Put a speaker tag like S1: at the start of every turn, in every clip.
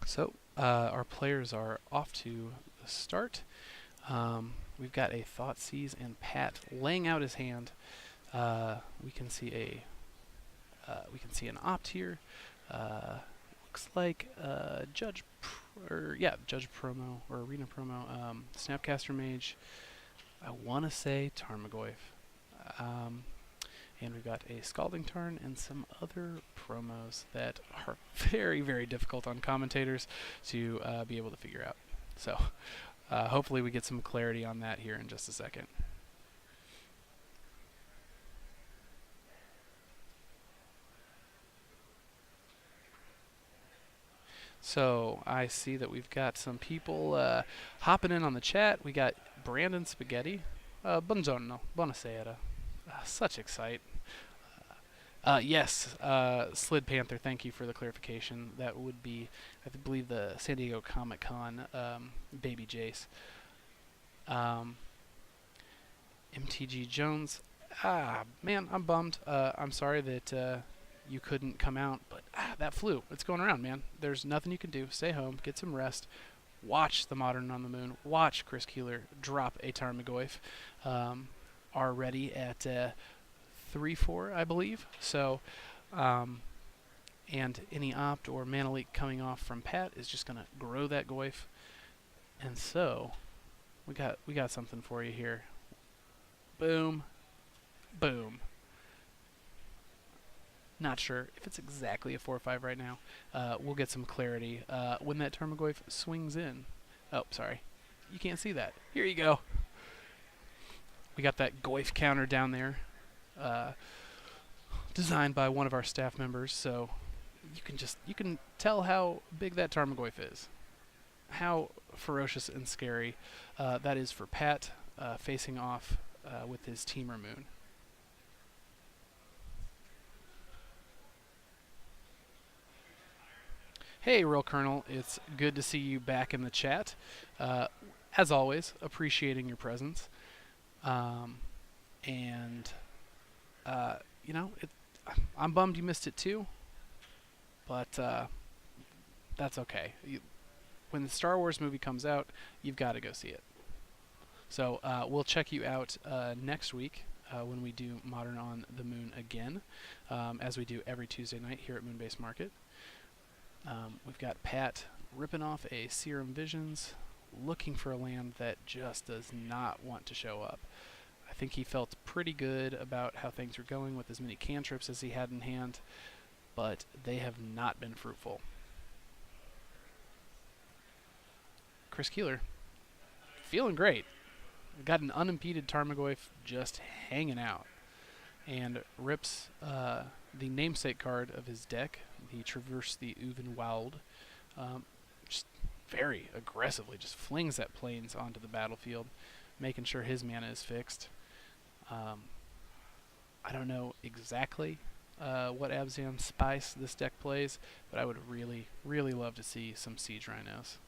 S1: So our players are off to the start. We've got a Thoughtseize and Pat laying out his hand. We can see an opt here. Looks like Judge promo or Arena promo. Snapcaster Mage. I want to say Tarmogoyf. Um, and we've got a Scalding Tarn and some other promos that are very, very difficult on commentators to be able to figure out. So hopefully we get some clarity on that here in just a second. So I see that we've got some people hopping in on the chat. We got Brandon Spaghetti. Buongiorno, buonasera. Such excite. Yes, Slid Panther, thank you for the clarification. That would be, I believe, the San Diego Comic Con Baby Jace. MTG Jones. Man, I'm bummed. I'm sorry that you couldn't come out, but that flu, it's going around, man. There's nothing you can do. Stay home, get some rest, watch the Modern on the Moon, watch Chris Keeler drop a Tarmogoyf already at 3-4, I believe. So, and any opt or mana leak coming off from Pat is just gonna grow that Goyf. And so, we got something for you here. Boom, boom. Not sure if it's exactly a 4-5 right now. We'll get some clarity when that Tarmogoyf swings in. Oh, sorry. You can't see that. Here you go. We got that Goyf counter down there. Designed by one of our staff members, so you can tell how big that Tarmogoyf is. How ferocious and scary that is for Pat facing off with his Teamer Moon. Hey, Real Colonel, it's good to see you back in the chat. As always, appreciating your presence. And you know, I'm bummed you missed it too, but that's okay. When the Star Wars movie comes out, you've got to go see it. So we'll check you out next week when we do Modern on the Moon again, as we do every Tuesday night here at Moonbase Market. We've got Pat ripping off a Serum Visions, looking for a land that just does not want to show up. I think he felt pretty good about how things were going with as many cantrips as he had in hand, but they have not been fruitful. Chris Keeler, feeling great. Got an unimpeded Tarmogoyf just hanging out, and rips the namesake card of his deck, the Traverse the Uvenwald, just very aggressively, just flings that plains onto the battlefield, making sure his mana is fixed. I don't know exactly what Abzan Spice this deck plays, but I would really, really love to see some Siege Rhinos.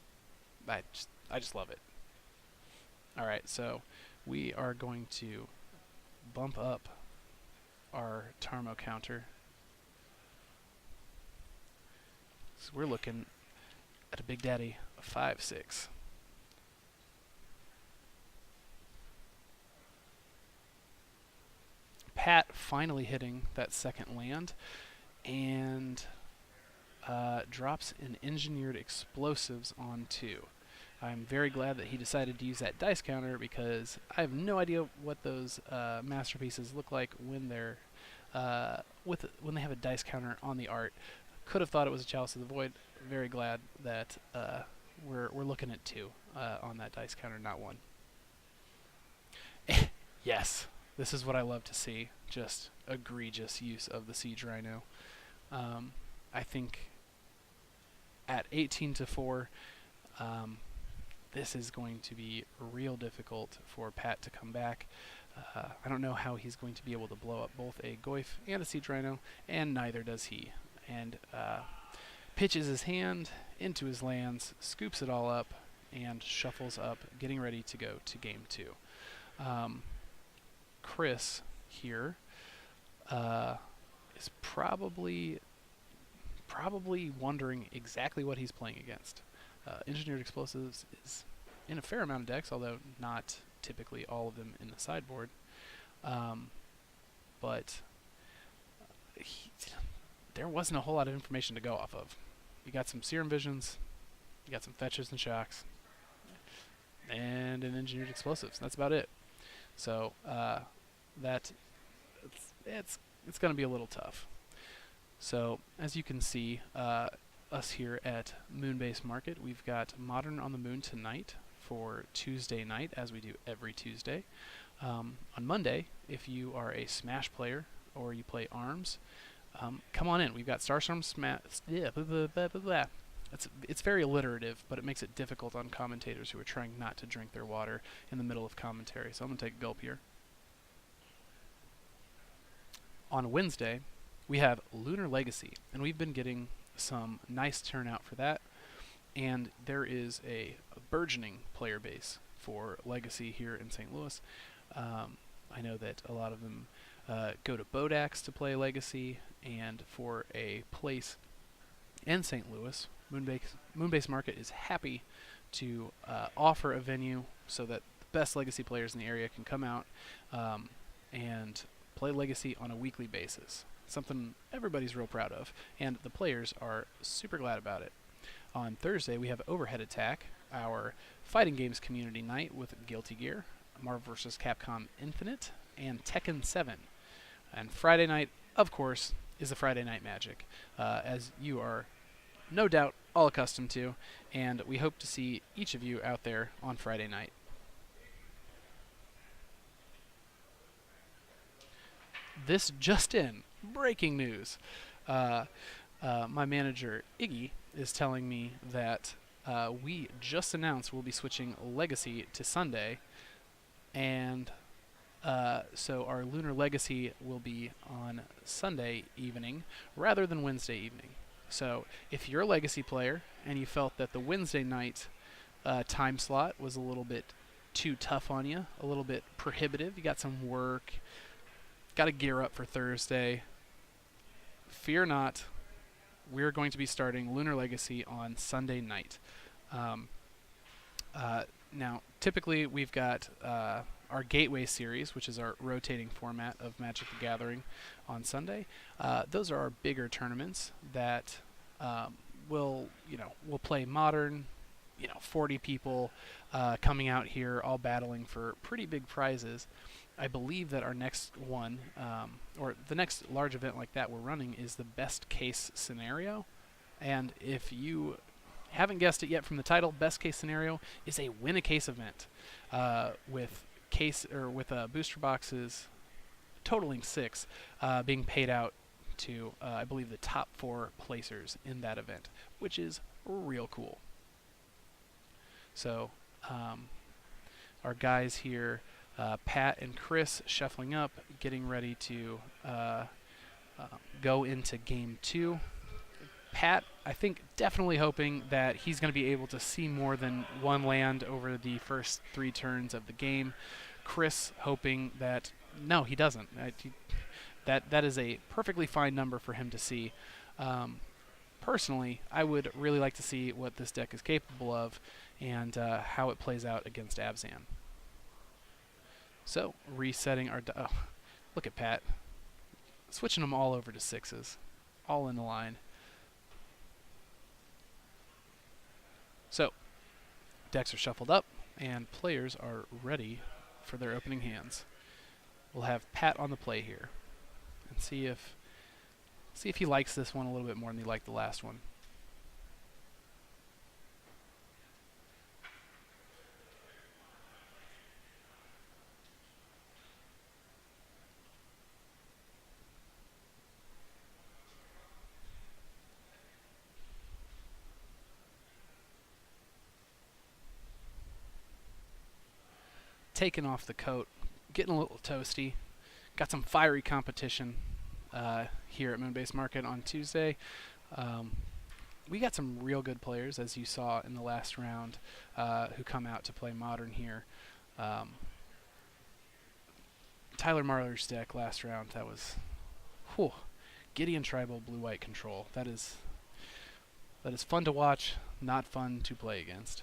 S1: I just love it. Alright, so we are going to bump up our Tarmo counter. So we're looking at a Big Daddy of 5-6. Pat finally hitting that second land and drops an Engineered Explosives on 2. I'm very glad that he decided to use that dice counter because I have no idea what those masterpieces look like when they're when they have a dice counter on the art. Could have thought it was a Chalice of the Void. Very glad that we're looking at 2 on that dice counter, not 1. Yes. This is what I love to see, just egregious use of the Siege Rhino. I think at 18-4, this is going to be real difficult for Pat to come back. I don't know how he's going to be able to blow up both a Goyf and a Siege Rhino, and neither does he. And pitches his hand into his lands, scoops it all up, and shuffles up, getting ready to go to Game 2. Chris here is probably probably wondering exactly what he's playing against. Engineered Explosives is in a fair amount of decks, although not typically all of them in the sideboard. Um, but he, there wasn't a whole lot of information to go off of. You got some Serum Visions, you got some Fetches and Shocks, and an Engineered Explosives. That's about it. So that it's going to be a little tough. So as you can see, us here at Moonbase Market, we've got Modern on the Moon tonight for Tuesday night, as we do every Tuesday. On Monday, if you are a Smash player or you play ARMS, come on in. We've got Starstorm Smash. Yeah, blah, blah, blah, blah, blah. It's very alliterative, but it makes it difficult on commentators who are trying not to drink their water in the middle of commentary. So I'm going to take a gulp here. On Wednesday, we have Lunar Legacy, and we've been getting some nice turnout for that. And there is a burgeoning player base for Legacy here in St. Louis. I know that a lot of them go to Bodax to play Legacy, and for a place in St. Louis, Moonbase Market is happy to offer a venue so that the best Legacy players in the area can come out and play Legacy on a weekly basis. Something everybody's real proud of, and the players are super glad about it. On Thursday, we have Overhead Attack, our fighting games community night with Guilty Gear, Marvel vs. Capcom Infinite, and Tekken 7. And Friday night, of course, is the Friday Night Magic, as you are no doubt all accustomed to, and we hope to see each of you out there on Friday night. This just in, breaking news. My manager, Iggy, is telling me that we just announced we'll be switching Legacy to Sunday, and so our Lunar Legacy will be on Sunday evening rather than Wednesday evening. So if you're a Legacy player and you felt that the Wednesday night time slot was a little bit too tough on you, a little bit prohibitive, you got some work, got to gear up for Thursday, fear not, we're going to be starting Lunar Legacy on Sunday night. Now, typically we've got our Gateway series, which is our rotating format of Magic the Gathering on Sunday. Those are our bigger tournaments that we'll play Modern, 40 people coming out here all battling for pretty big prizes. I believe that our next one, or the next large event like that we're running, is the best case scenario. And if you haven't guessed it yet from the title, best case scenario is a win a case event with booster boxes totaling 6 being paid out to I believe the top 4 placers in that event, which is real cool. So our guys here, Pat and Chris, shuffling up, getting ready to go into Game 2. Pat, I think, definitely hoping that he's going to be able to see more than one land over the first 3 turns of the game. Chris hoping that, no, he doesn't. That is a perfectly fine number for him to see. Personally, I would really like to see what this deck is capable of and how it plays out against Abzan. So, resetting our... oh, look at Pat. Switching them all over to 6s. All in the line. So, decks are shuffled up, and players are ready for their opening hands. We'll have Pat on the play here, and see if he likes this one a little bit more than he liked the last one. Taking off the coat, getting a little toasty. Got some fiery competition here at Moonbase Market on Tuesday. We got some real good players, as you saw in the last round, who come out to play Modern here. Tyler Marler's deck last round, that was Gideon Tribal Blue-White Control. That is that is fun to watch, not fun to play against.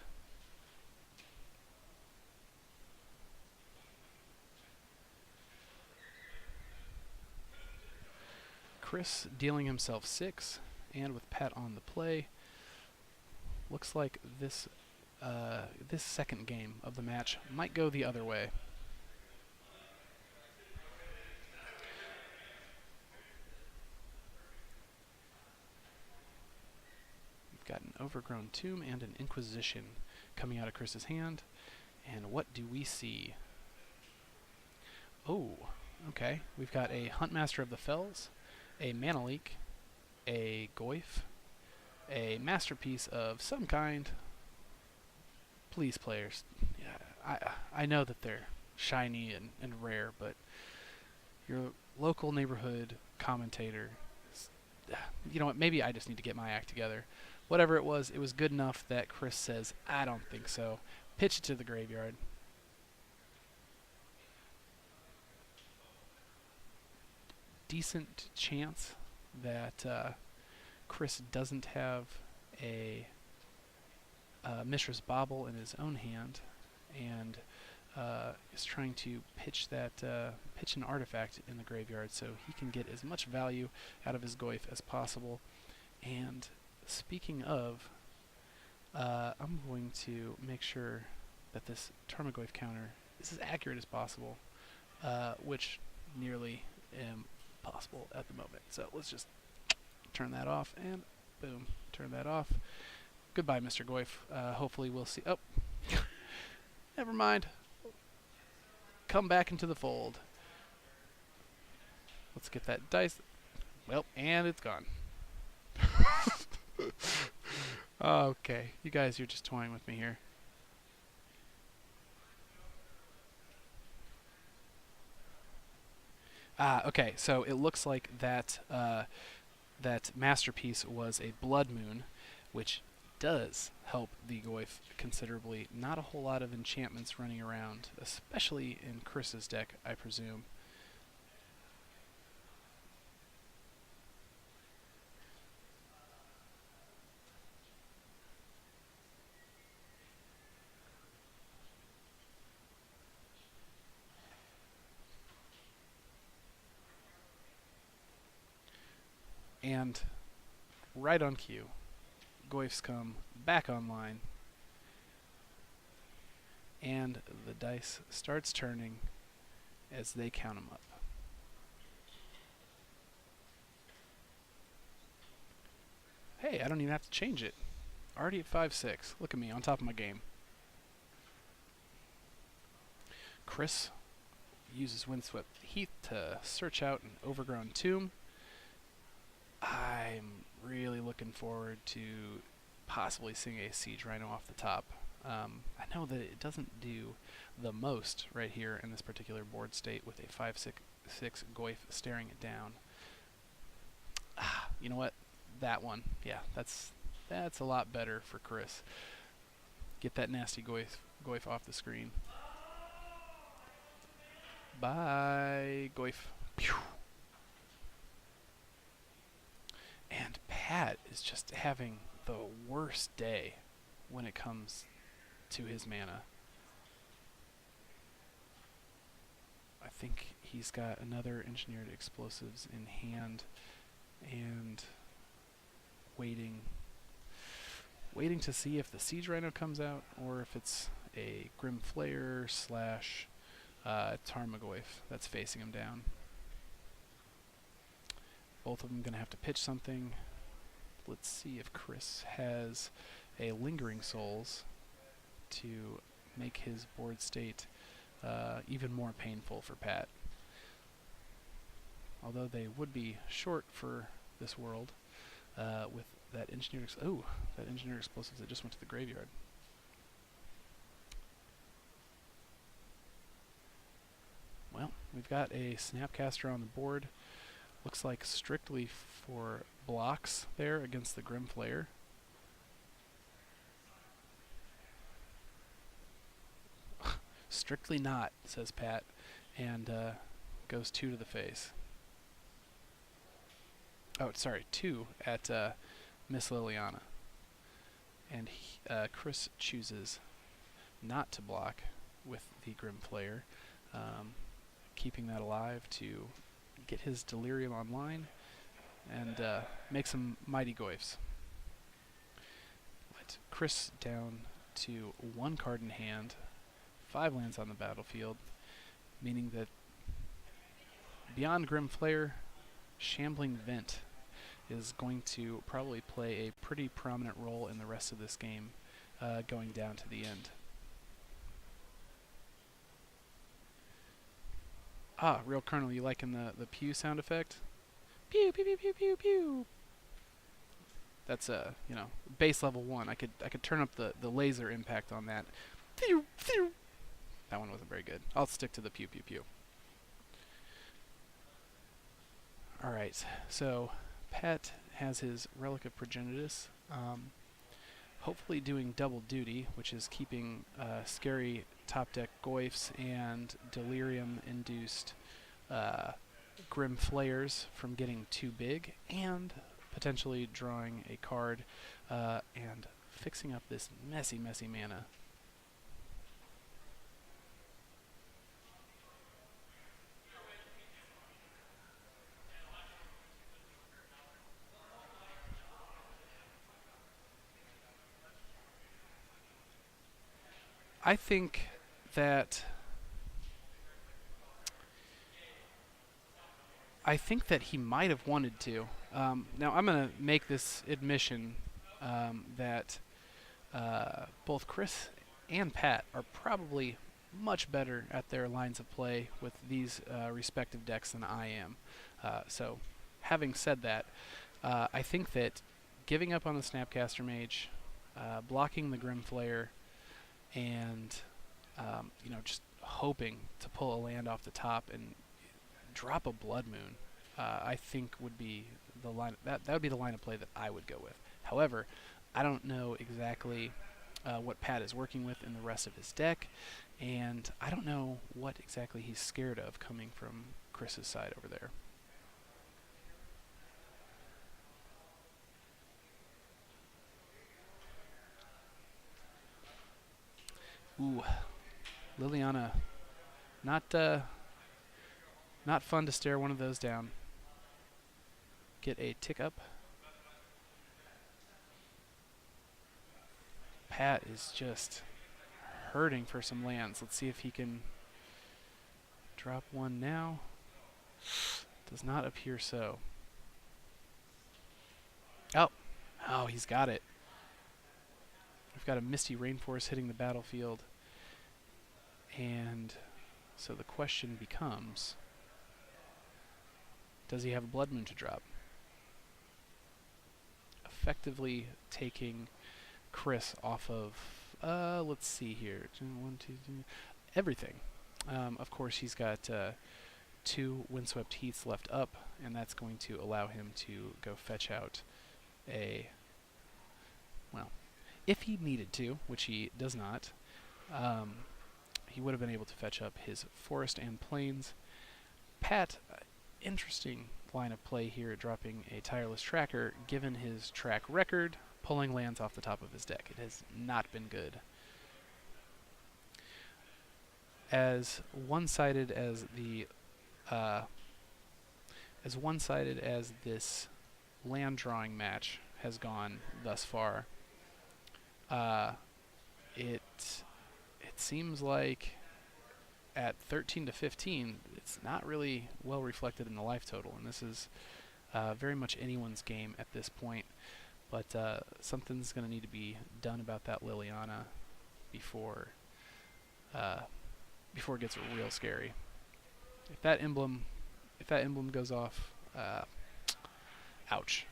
S1: Chris dealing himself 6, and with Pat on the play, looks like this second game of the match might go the other way. We've got an Overgrown Tomb and an Inquisition coming out of Chris's hand. And what do we see? Oh, okay. We've got a Huntmaster of the Fells, a Mana Leak, a Goyf, a Masterpiece of some kind. Please, players. Yeah, I know that they're shiny and rare, but your local neighborhood commentator, you know what, maybe I just need to get my act together. Whatever it was good enough that Chris says, I don't think so. Pitch it to the graveyard. Decent chance that Chris doesn't have a Mishra's Bauble in his own hand, and is trying to pitch an artifact in the graveyard so he can get as much value out of his Goyf as possible. And speaking of, I'm going to make sure that this Tarmogoyf counter is as accurate as possible, which nearly impossible at the moment. So let's just turn that off, and boom, turn that off. Goodbye, Mr. Goyf. Hopefully we'll see. Oh, never mind. Come back into the fold. Let's get that dice. Well, and it's gone. Okay, you guys, you're just toying with me here. Okay, so it looks like that that Masterpiece was a Blood Moon, which does help the Goyf considerably. Not a whole lot of enchantments running around, especially in Chris's deck, I presume. And right on cue, Goyfs come back online, and the dice starts turning as they count them up. Hey, I don't even have to change it. Already at 5-6. Look at me, on top of my game. Chris uses Windswept Heath to search out an Overgrown Tomb. I'm really looking forward to possibly seeing a Siege Rhino off the top. I know that it doesn't do the most right here in this particular board state with a 5-6 Goyf staring it down. You know what? That one. Yeah, that's a lot better for Chris. Get that nasty Goyf off the screen. Bye, Goyf. Pew. And Pat is just having the worst day when it comes to his mana. I think he's got another Engineered Explosives in hand and waiting to see if the Siege Rhino comes out or if it's a Grim Flayer slash Tarmogoyf that's facing him down. Both of them going to have to pitch something. Let's see if Chris has a Lingering Souls to make his board state even more painful for Pat. Although they would be short for this world with that Engineered Explosives that just went to the graveyard. Well, we've got a Snapcaster on the board. Looks like strictly for blocks there against the Grim Flayer. Strictly not, says Pat, and goes 2 to the face. Oh, sorry, 2 at Miss Liliana. and Chris chooses not to block with the Grim Flayer, um, keeping that alive to get his Delirium online and make some mighty goifs. Let Chris down to 1 card in hand, 5 lands on the battlefield, meaning that beyond Grim Flayer, Shambling Vent is going to probably play a pretty prominent role in the rest of this game, going down to the end. Ah, Real Colonel, you liking the pew sound effect? Pew pew pew pew pew pew. That's base level 1. I could turn up the laser impact on that. Pew pew. That one wasn't very good. I'll stick to the pew pew pew. All right, so Pat has his Relic of Progenitus, hopefully doing double duty, which is keeping scary top deck Goifs and Delirium-induced Grim Flayers from getting too big, and potentially drawing a card and fixing up this messy, messy mana. I think that he might have wanted to. Now I'm going to make this admission that both Chris and Pat are probably much better at their lines of play with these respective decks than I am. So, having said that, I think that giving up on the Snapcaster Mage, blocking the Grim Flayer, and just hoping to pull a land off the top and drop a Blood Moon, I think would be the line. That would be the line of play that I would go with. However, I don't know exactly what Pat is working with in the rest of his deck, and I don't know what exactly he's scared of coming from Chris's side over there. Ooh, Liliana, not fun to stare one of those down. Get a tick up. Pat is just hurting for some lands. Let's see if he can drop one now. Does not appear so. Oh, he's got it. We've got a Misty Rainforest hitting the battlefield. And so the question becomes, does he have a Blood Moon to drop? Effectively taking Chris off of, let's see here, 1, 2, 3, everything. Of course, he's got 2 Windswept Heaths left up, and that's going to allow him to go fetch out a, well, if he needed to, which he does not, he would have been able to fetch up his Forest and Plains. Pat, interesting line of play here, dropping a Tireless Tracker, given his track record, pulling lands off the top of his deck. It has not been good. As one-sided as this land drawing match has gone thus far, it seems like at 13 to 15, it's not really well reflected in the life total, and this is very much anyone's game at this point. But something's going to need to be done about that Liliana before it gets real scary. If that emblem goes off, ouch.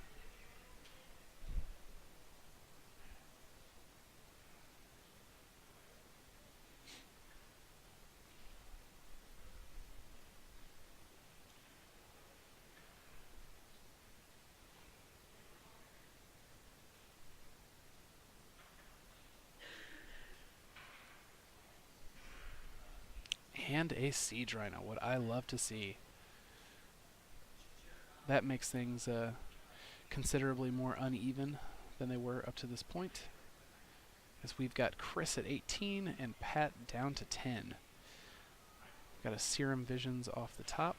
S1: And a Siege Rhino, what I love to see. That makes things considerably more uneven than they were up to this point. as we've got Chris at 18 and Pat down to 10. Got a Serum Visions off the top.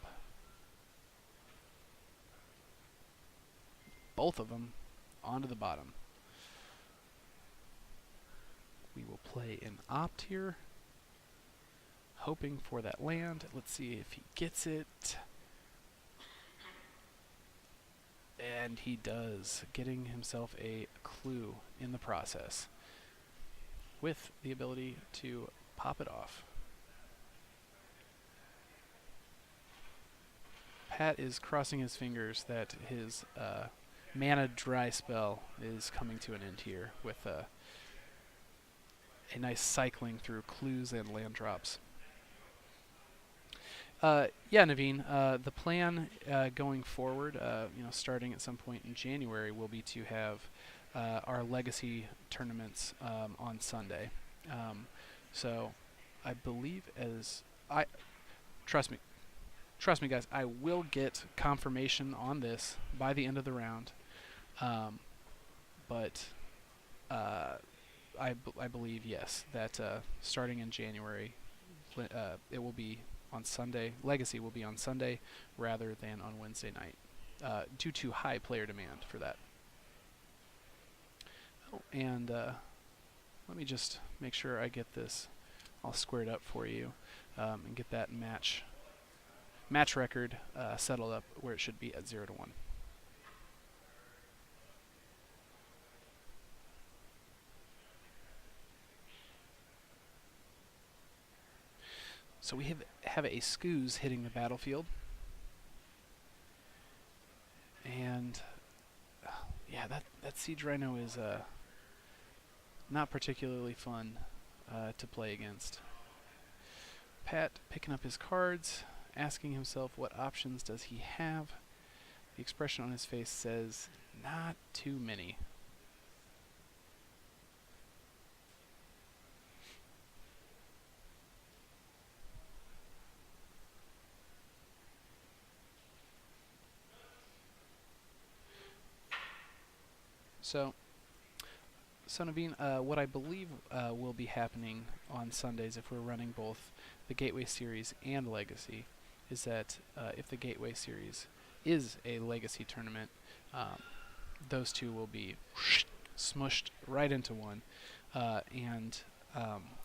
S1: Both of them onto the bottom. We will play an Opt here, hoping for that land. Let's see if he gets it. And he does, getting himself a clue in the process, with the ability to pop it off. Pat is crossing his fingers that his mana dry spell is coming to an end here with a nice cycling through clues and land drops. Yeah, Naveen, the plan going forward, starting at some point in January, will be to have our legacy tournaments on Sunday. So I believe trust me guys, I will get confirmation on this by the end of the round. But I believe, yes, that starting in January, it will be on Sunday. Legacy will be on Sunday rather than on Wednesday night, due to high player demand for that. Oh, and let me just make sure I get this all squared up for you, and get that match record settled up where it should be at 0-1. So we have a Skoos hitting the battlefield. And yeah, that Siege Rhino is not particularly fun to play against. Pat picking up his cards, asking himself what options does he have. The expression on his face says, not too many. So Naveen, what I believe will be happening on Sundays, if we're running both the Gateway Series and Legacy, is that if the Gateway Series is a Legacy tournament, those two will be smushed right into one. And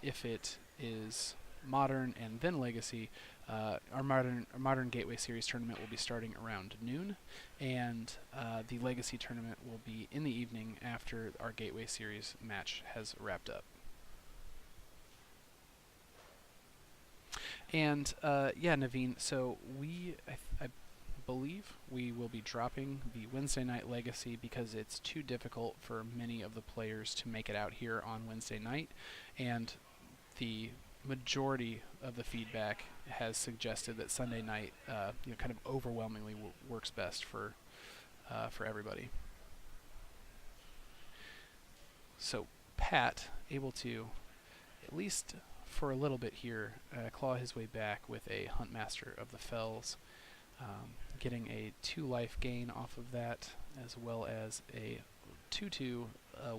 S1: if it is Modern and then Legacy, our modern Gateway Series tournament will be starting around noon, and the Legacy tournament will be in the evening after our Gateway Series match has wrapped up. And yeah, Naveen, so I believe we will be dropping the Wednesday night Legacy because it's too difficult for many of the players to make it out here on Wednesday night, and the majority of the feedback has suggested that Sunday night, kind of overwhelmingly works best for everybody. So Pat able to, at least for a little bit here, claw his way back with a Huntmaster of the Fells, getting a 2 life gain off of that, as well as a 2/2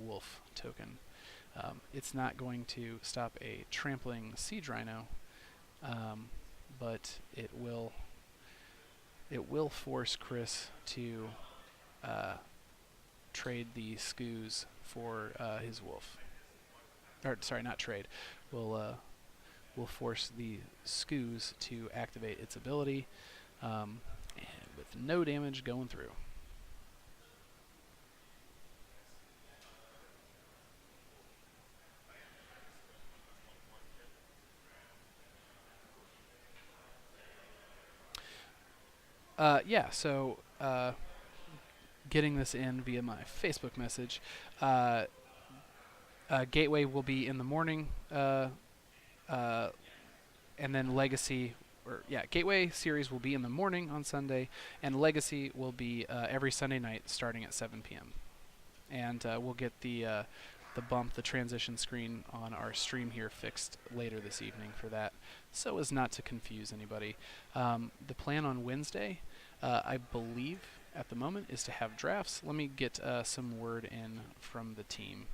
S1: wolf token. It's not going to stop a trampling Siege Rhino, but it will force Chris to trade the Skoos for his wolf. Or sorry, not trade. Will force the Skoos to activate its ability, and with no damage going through. Yeah, so getting this in via my Facebook message. Gateway will be in the morning, and then Legacy, Gateway Series will be in the morning on Sunday, and Legacy will be every Sunday night starting at 7 p.m. And we'll get the transition screen on our stream here fixed later this evening for that, so as not to confuse anybody. The plan on Wednesday, I believe at the moment, is to have drafts. Let me get some word in from the team.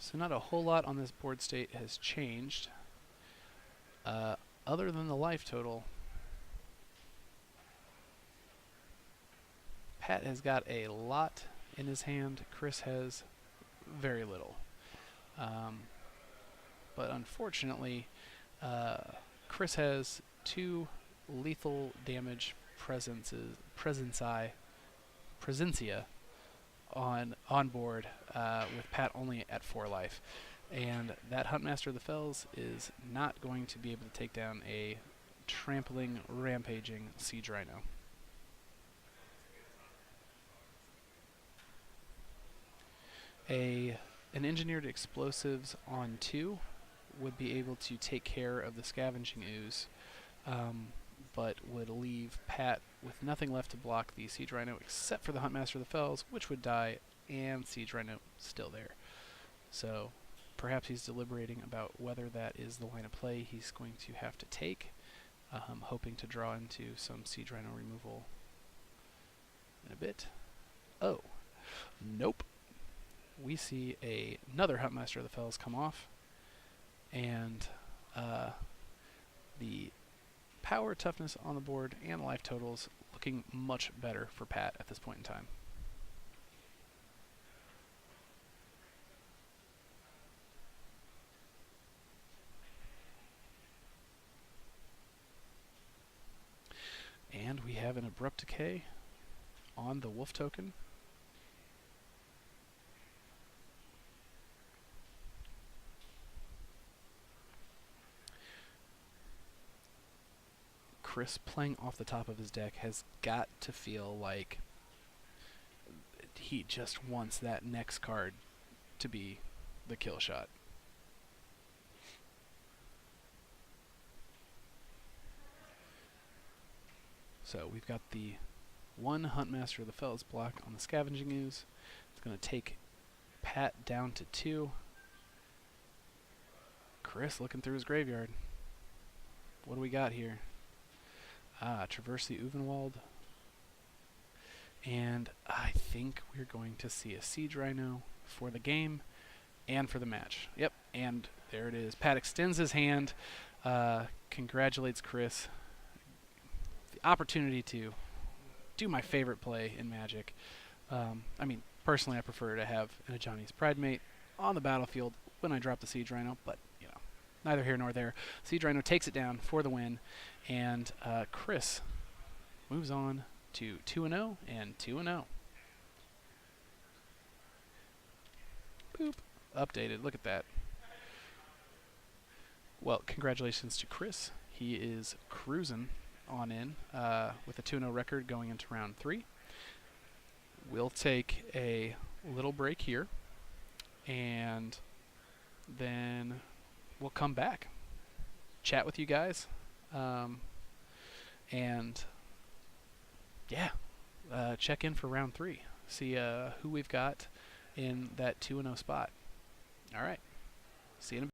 S1: So not a whole lot on this board state has changed, other than the life total. Pat has got a lot in his hand. Chris has very little. But unfortunately, Chris has 2 lethal damage presencia on board, with Pat only at 4 life. And that Huntmaster of the Fells is not going to be able to take down a trampling, rampaging Siege Rhino. An engineered explosives on 2 would be able to take care of the scavenging ooze, but would leave Pat with nothing left to block the Siege Rhino except for the Huntmaster of the Fells, which would die, and Siege Rhino still there. So perhaps he's deliberating about whether that is the line of play he's going to have to take, hoping to draw into some Siege Rhino removal in a bit. Oh, nope. We see another Huntmaster of the Fells come off, and the power, toughness on the board, and life totals looking much better for Pat at this point in time. And we have an Abrupt Decay on the Wolf token. Chris playing off the top of his deck has got to feel like he just wants that next card to be the kill shot. So we've got the 1 Huntmaster of the Fells block on the Scavenging Ooze. It's going to take Pat down to 2. Chris looking through his graveyard. What do we got here? Traverse the Uvenwald. And I think we're going to see a Siege Rhino for the game and for the match. Yep, and there it is. Pat extends his hand, congratulates Chris. The opportunity to do my favorite play in Magic. I mean, personally, I prefer to have an Ajani's Pridemate on the battlefield when I drop the Siege Rhino, but, you know, neither here nor there. Siege Rhino takes it down for the win, and Chris moves on to 2-0 and 2-0. Boop. Updated. Look at that. Well, congratulations to Chris. He is cruising on in with a 2-0 record going into round 3. We'll take a little break here, and then we'll come back, chat with you guys, and yeah, check in for round 3. See who we've got in that 2-0 spot. All right. See you in a bit.